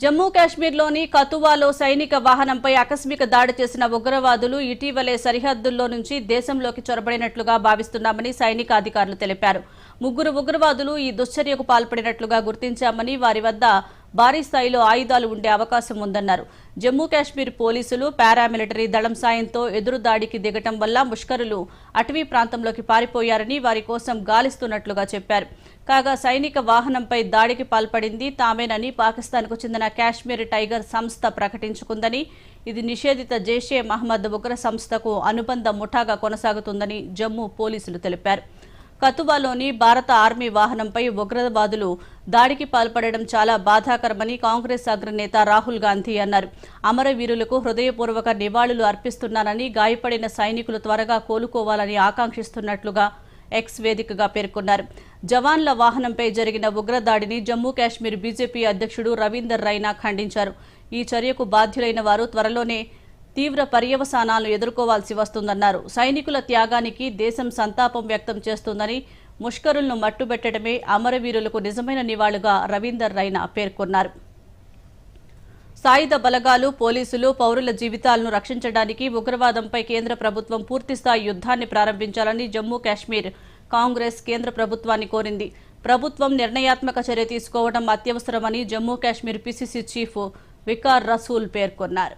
జమ్మూ కాశ్మీర్లోని కతువాలో సైనిక వాహనంపై ఆకస్మిక దాడి చేసిన ఉగ్రవాదులు ఇటీవలే సరిహద్దుల్లో నుంచి దేశంలోకి చొరబడినట్లుగా భావిస్తున్నామని సైనిక అధికారులు తెలిపారు. ముగ్గురు ఉగ్రవాదులు ఈ దుశ్చర్యకు పాల్పడినట్లుగా గుర్తించామని, వారి వద్ద భారీ స్థాయిలో ఆయుధాలు ఉండే అవకాశం ఉందన్నారు. జమ్మూ కాశ్మీర్ పోలీసులు, పారామిలిటరీ దళం సాయంతో ఎదురు దాడికి దిగటం వల్ల ముష్కరులు అటవీ ప్రాంతంలోకి పారిపోయారని, వారి కోసం గాలిస్తున్నట్లుగా చెప్పారు. కాగా సైనిక వాహనంపై దాడికి పాల్పడింది తామేనని పాకిస్తాన్కు చెందిన కాశ్మీర్ టైగర్ సంస్థ ప్రకటించుకుందని, ఇది నిషేధిత జైషే మహమ్మద్ ఉగ్ర సంస్థకు అనుబంధ ముఠాగా కొనసాగుతుందని జమ్మూ పోలీసులు తెలిపారు. కతువాలోని భారత ఆర్మీ వాహనంపై ఉగ్రవాదులు దాడికి పాల్పడడం చాలా బాధాకరమని కాంగ్రెస్ అగ్రనేత రాహుల్ గాంధీ అన్నారు. అమరవీరులకు హృదయపూర్వక నివాళులు అర్పిస్తున్నానని, గాయపడిన సైనికులు త్వరగా కోలుకోవాలని ఆకాంక్షిస్తున్నట్లుగా ఎక్స్ వేదికగా పేర్కొన్నారు. జవాన్ల వాహనంపై జరిగిన ఉగ్రదాడిని జమ్మూ కాశ్మీర్ బీజేపీ అధ్యక్షుడు రవీందర్ రైనా ఖండించారు. ఈ చర్యకు బాధ్యులైన వారు త్వరలోనే తీవ్ర పర్యవసానాలను ఎదుర్కోవాల్సి వస్తుందన్నారు. సైనికుల త్యాగానికి దేశం సంతాపం వ్యక్తం చేస్తుందని, ముష్కరులను మట్టుబెట్టడమే అమరవీరులకు నిజమైన నివాళుగా రవీందర్ రైనా పేర్కొన్నారు. సాయుధ బలగాలు, పోలీసులు పౌరుల జీవితాలను రక్షించడానికి ఉగ్రవాదంపై కేంద్ర ప్రభుత్వం పూర్తిస్థాయి యుద్ధాన్ని ప్రారంభించాలని జమ్మూ కాశ్మీర్ కాంగ్రెస్ కేంద్ర ప్రభుత్వాన్ని కోరింది. ప్రభుత్వం నిర్ణయాత్మక చర్య తీసుకోవడం అత్యవసరమని జమ్మూ కాశ్మీర్ పీసీసీ చీఫ్ వికార్ రసూల్ పేర్కొన్నారు.